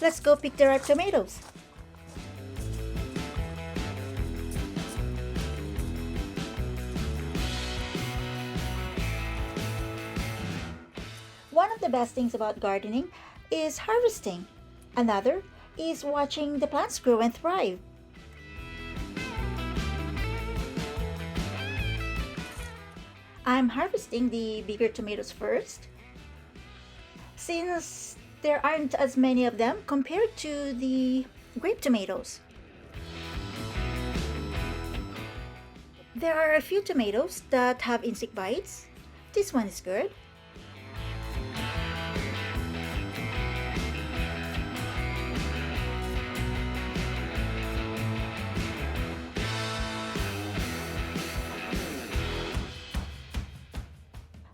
Let's go pick the ripe tomatoes. One of the best things about gardening is harvesting. Another is watching the plants grow and thrive. I'm harvesting the bigger tomatoes first, since there aren't as many of them compared to the grape tomatoes. There are a few tomatoes that have insect bites. This one is good.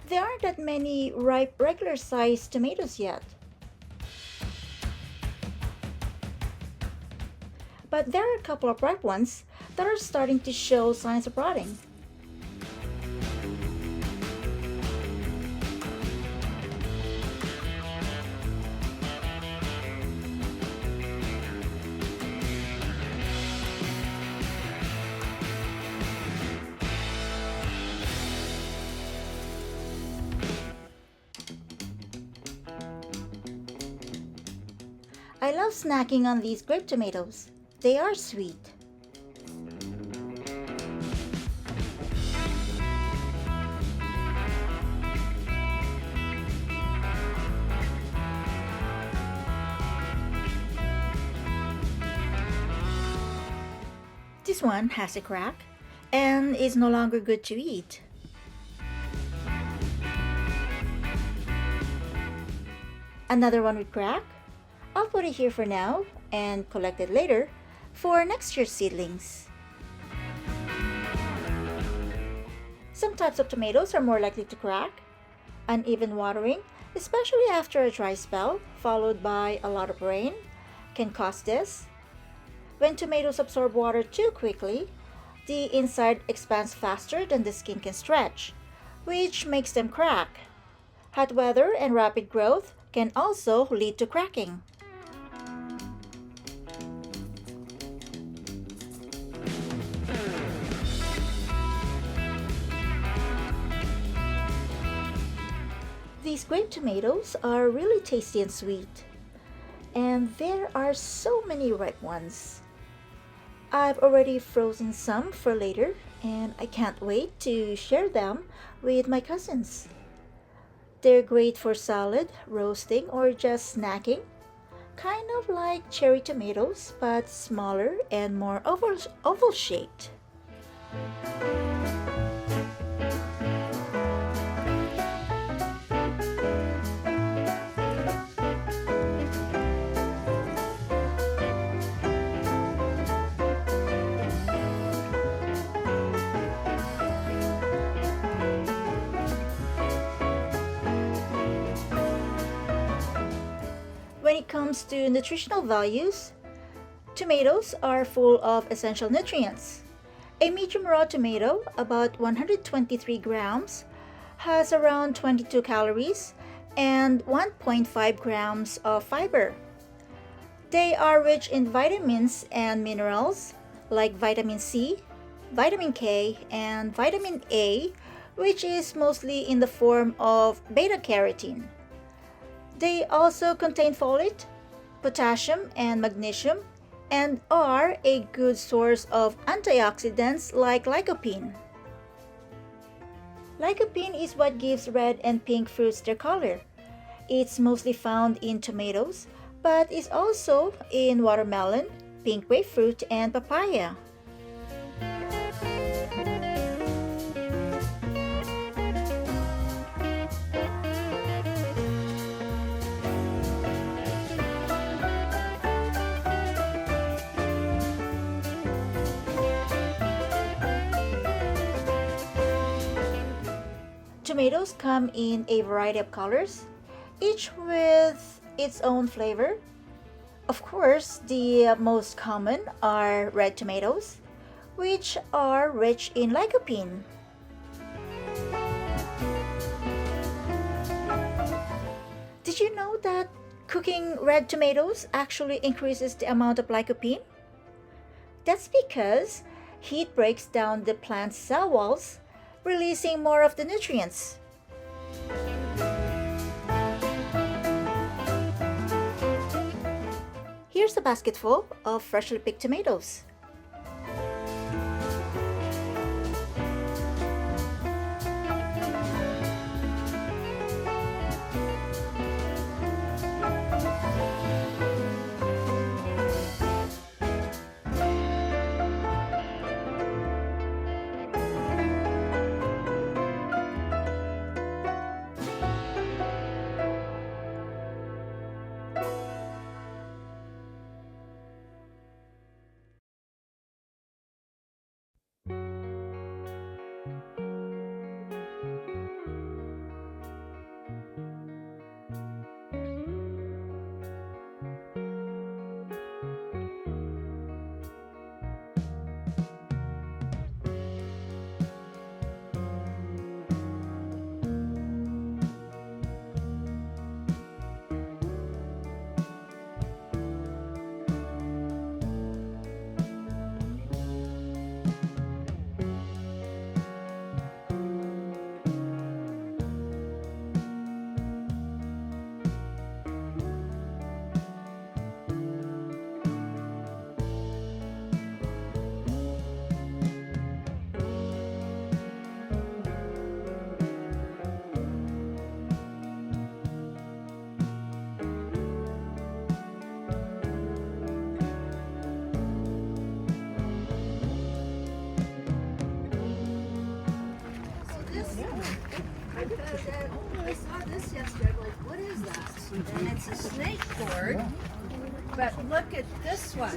There aren't that many ripe regular sized tomatoes yet. But there are a couple of ripe ones that are starting to show signs of rotting. I love snacking on these grape tomatoes. They are sweet. This one has a crack and is no longer good to eat. Another one with crack. I'll put it here for now and collect it later for next year's seedlings. Some types of tomatoes are more likely to crack. Uneven watering, especially after a dry spell followed by a lot of rain, can cause this. When tomatoes absorb water too quickly, the inside expands faster than the skin can stretch, which makes them crack. Hot weather and rapid growth can also lead to cracking. These grape tomatoes are really tasty and sweet, and there are so many ripe ones. I've already frozen some for later, and I can't wait to share them with my cousins. They're great for salad, roasting, or just snacking, kind of like cherry tomatoes, but smaller and more oval shaped. When it comes to nutritional values, tomatoes are full of essential nutrients. A medium raw tomato, about 123 grams, has around 22 calories and 1.5 grams of fiber. They are rich in vitamins and minerals like vitamin C, vitamin K, and vitamin A, which is mostly in the form of beta carotene. They also contain folate, potassium, and magnesium, and are a good source of antioxidants like lycopene. Lycopene is what gives red and pink fruits their color. It's mostly found in tomatoes, but is also in watermelon, pink grapefruit, and papaya. Tomatoes come in a variety of colors, each with its own flavor. Of course, the most common are red tomatoes, which are rich in lycopene. Did you know that Cooking red tomatoes actually increases the amount of lycopene. That's because heat breaks down the plant's cell walls, releasing more of the nutrients. Here's a basketful of freshly picked tomatoes. I saw this yesterday. I'm like, what is that? And it's a snake board. But look at this one.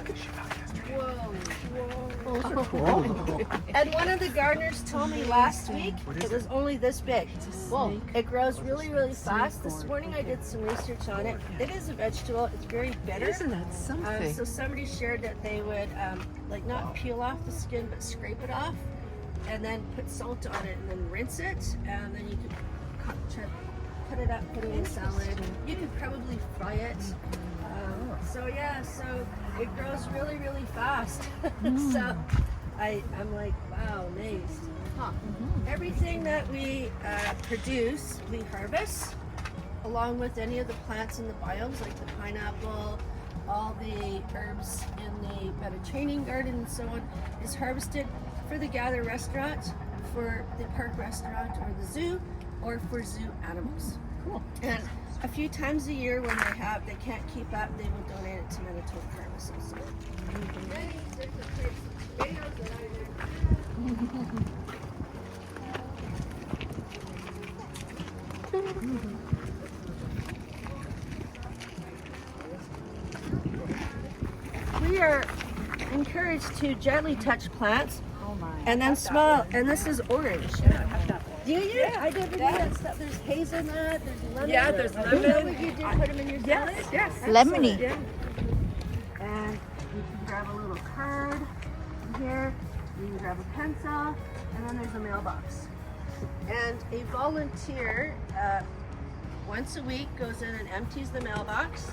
Whoa. And one of the gardeners told me last week it was only this big. Whoa. It grows really, really fast. This morning I did some research on it. It is a vegetable. It's very bitter. Isn't that something? So somebody shared that they would like not peel off the skin but scrape it off and then put salt on it and then rinse it, and then you could cut it up, put it in salad. You could probably fry it. So yeah, so it grows really, really fast. So I'm like, wow, amazed. Everything that we produce, we harvest, along with any of the plants in the biomes, like the pineapple, all the herbs in the Mediterranean garden and so on, is harvested for the Gather restaurant, for the park restaurant or the zoo, or for zoo animals. Cool. And a few times a year when they can't keep up, they will donate it to Manitoba Harvest also. Many different types of tomatoes that I We are encouraged to gently touch plants and then smell, and this is orange. Do you? Yeah, I never knew that stuff. There's hazelnut, there's lemon. Yeah, there's lemon. You know what you do? Put them in your salad? Yes. Lemony. Yeah. And you can grab a little card here. You can grab a pencil, and then there's a mailbox. And a volunteer once a week goes in and empties the mailbox,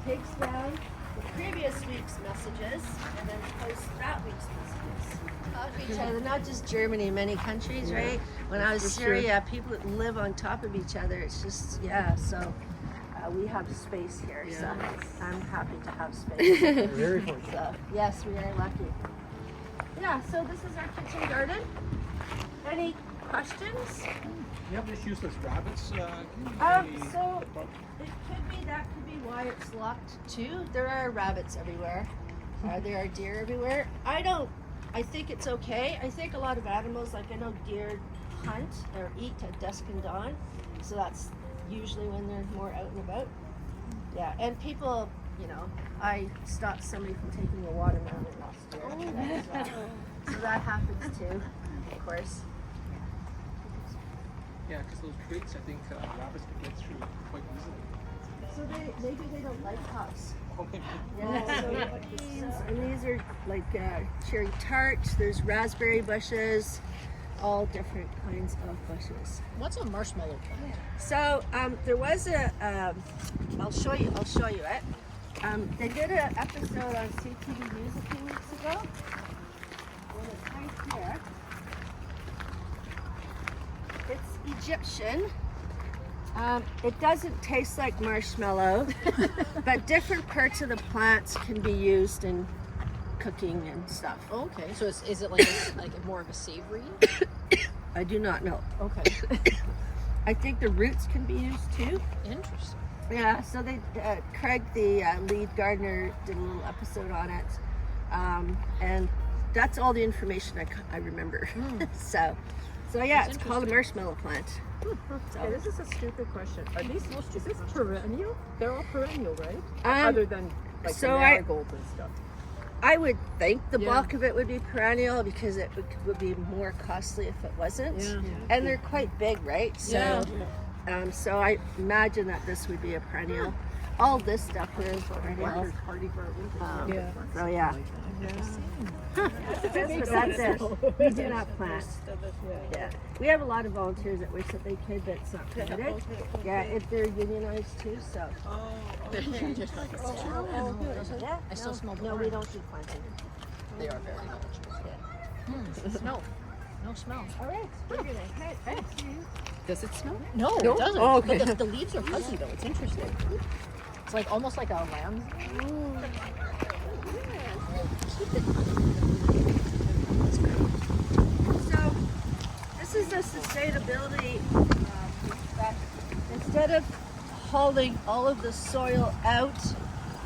takes down the previous week's messages, and then posts that week's messages. Each other, not just Germany, many countries, right? When I was in Syria, people that live on top of each other. It's just, yeah, so we have space here, so I'm happy to have space. Very fortunate. So, yes, we are lucky. Yeah, so this is our kitchen garden. Any questions? You have this useless rabbits? So it could be, that could be why it's locked too. There are rabbits everywhere. There are deer everywhere. I think it's okay. I think a lot of animals, like I know deer hunt or eat at dusk and dawn. So that's usually when they're more out and about. Yeah, and people, you know, I stopped somebody from taking a watermelon last year. So that happens too, of course. Yeah, because those crates, I think rabbits can get through quite easily. So maybe they don't like hops. Okay. Yeah, so and these are like cherry tarts. There's raspberry bushes. all different kinds of bushes. What's a marshmallow plant? So there was I'll show you it. They did an episode on CTV News a few weeks ago. And it's right here. It's Egyptian. It doesn't taste like marshmallow, but different parts of the plants can be used in cooking and stuff. Okay, so is it like more of a savory? I do not know. Okay, I think the roots can be used too. interesting. Yeah, so they Craig, the lead gardener, did a little episode on it, and that's all the information I remember. So yeah, That's it's called a marshmallow plant. Okay, this is a stupid question. Are these, is this perennial? They're all perennial, right? Um, Other than like so the I- marigolds and stuff. I would think the Yeah. bulk of it would be perennial because it would be more costly if it wasn't. Yeah. And they're quite big, right? So, Yeah. so I imagine that this would be a perennial. All this stuff here is perennial. Hardy for winter. Yeah. So yeah. That's it. We do not plant. Yeah. We have a lot of volunteers that wish that they could, but it's not permitted. Yeah, if they're unionized too, so. Yeah. I still smell No, the we don't do planting. They are very knowledgeable. Smell. No smell. All right. We're gonna head. Does it smell? No, it doesn't. Oh, okay. But the leaves are fuzzy though. It's interesting. It's like almost like a lamb. So this is the sustainability. That instead of hauling all of the soil out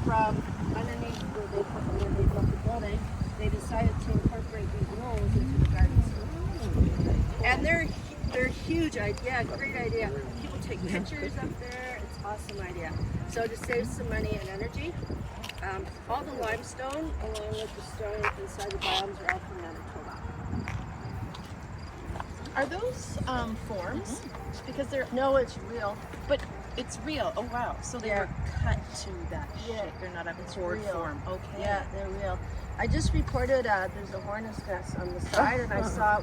from underneath where they built the building, they decided to incorporate these knolls into the gardens. And they're huge idea, great idea. People take pictures up there. It's an awesome idea. So to save some money and energy, all the limestone along with the stone inside the bottoms are all from Manitoba. Are those forms? Because they're, No, it's real. but it's real. Oh wow! So they Yeah. were cut to that Yeah. shape. They're not a It's board real. form. Okay. Yeah, they're real. I just reported there's a hornet's nest on the side, and I saw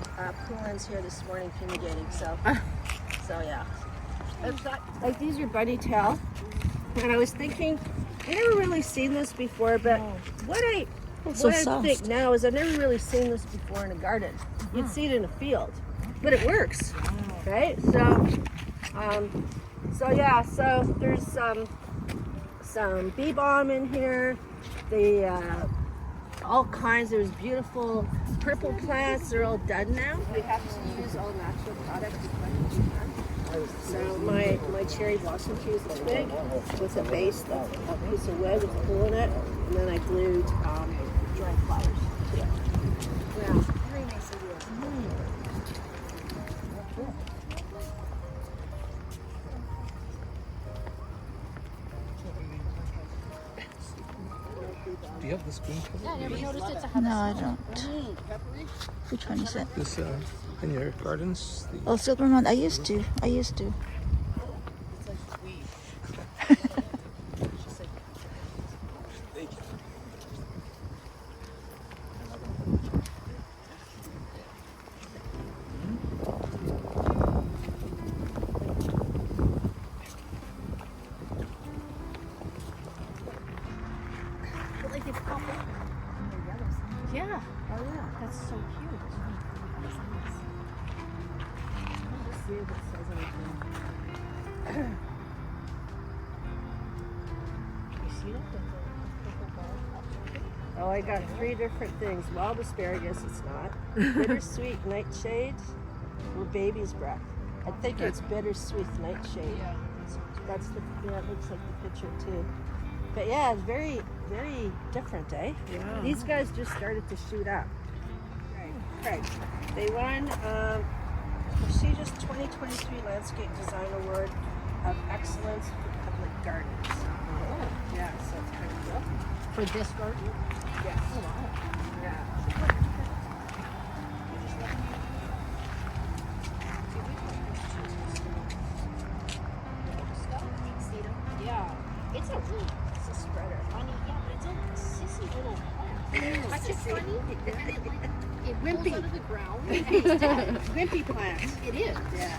poolins here this morning fumigating. So yeah. Like these are bunny tail, and I was thinking, I never really seen this before, but what I think now is I've never really seen this before in a garden. You'd see it in a field, but it works, right? So yeah. So there's some bee balm in here. All kinds. There's beautiful purple plants. They're all done now. We have to use all natural products as much as we can. So my cherry blossom tree is this big with a base, that's a piece of wood with a hole in it, and then I glued dry flowers to it. Yeah, very nice idea. Do you have the spoon cover? Yeah, I never noticed it to have No, a I smell. don't. Which one is it? This in your gardens? Oh, Silvermount. I used to. Like it's pop up. Yeah. Oh yeah, that's so cute. Let's see if it says anything. You see that? Oh, I got 3 different things. Wild asparagus, it's not. Bittersweet nightshade or baby's breath. I think it's bittersweet nightshade. Yeah. That's the, yeah, it looks like the picture too. But yeah, it's very, very different, eh? Yeah. These guys just started to shoot up. Right. They won the prestigious 2023 Landscape Design Award of Excellence for Public Gardens. Oh, Yeah, so it's kind of cool. for this garden? Yes. Oh, wow. Yeah. Yeah. It's a really, it's a spreader. Funny, yeah, but it's a sissy little plant. It's funny. it Wimpy. pulls out of the ground. Wimpy plants. It is. Yeah.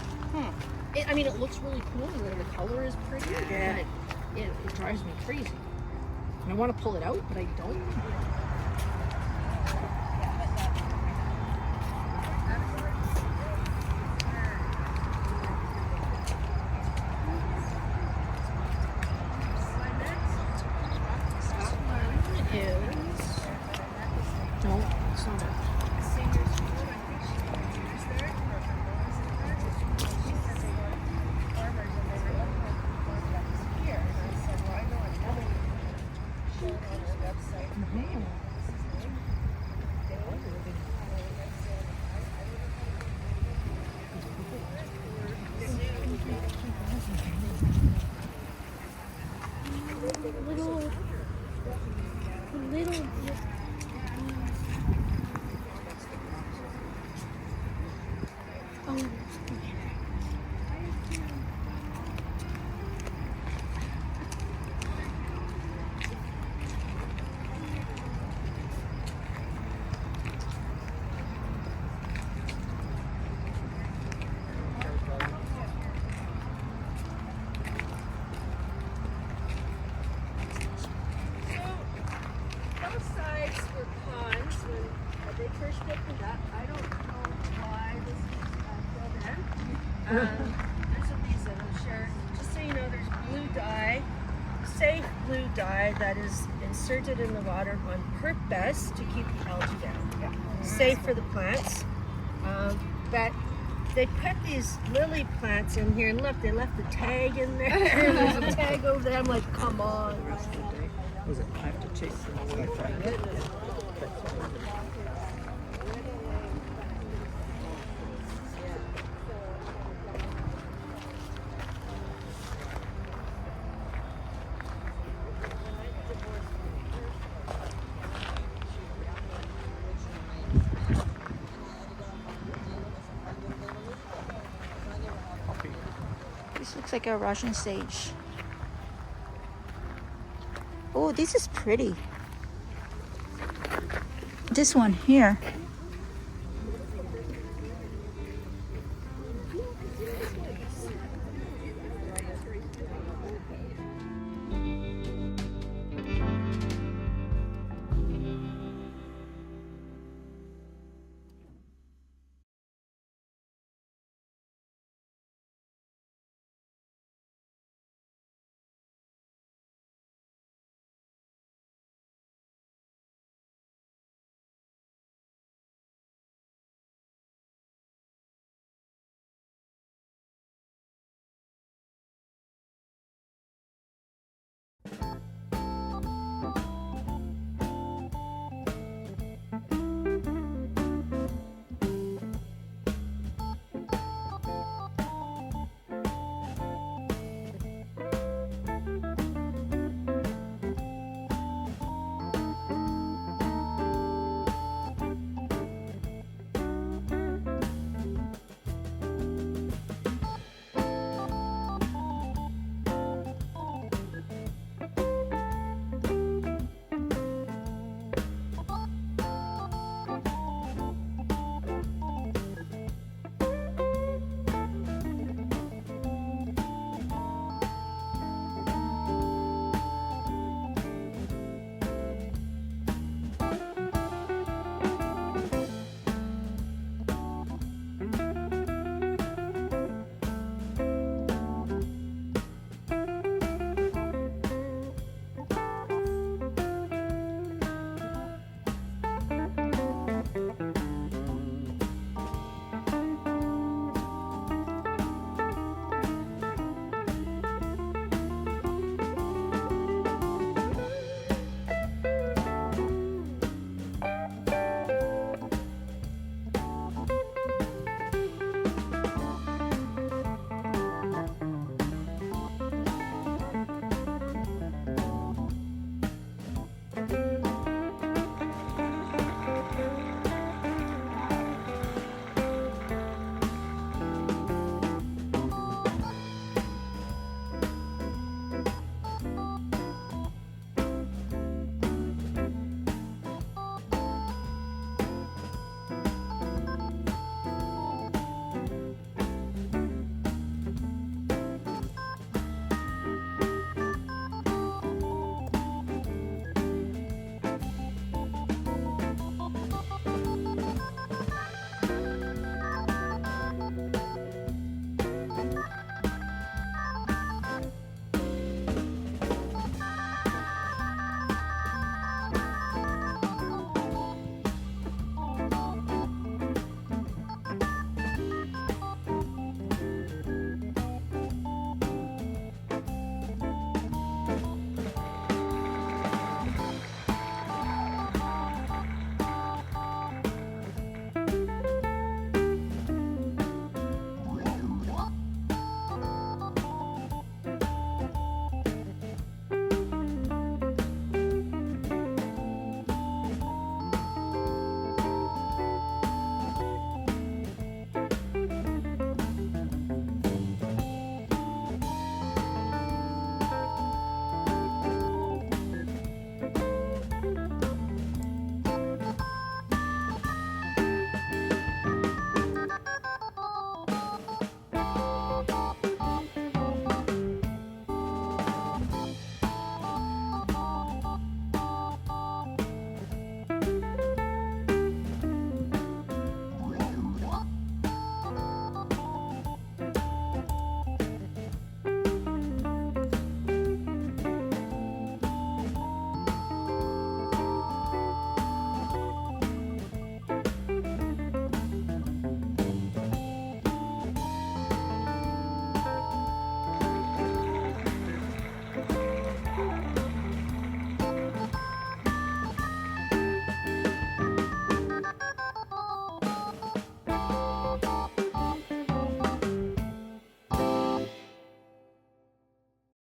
I mean, it looks really cool. And the color is pretty. Yeah. And it drives me crazy. And I want to pull it out, but I don't. No, it's not it. Both sides were ponds when they first opened up. I don't know why this is filled in. There's a reason, I'm sure. Just so you know, there's blue dye, safe blue dye that is inserted in the water on purpose to keep the algae down. Safe for the plants. But they put these lily plants in here, and look, they left the tag in there. There's a tag over there. I'm like, come on. Was it? I have to chase them away from it. This looks like a Russian sage. Oh, this is pretty. This one here.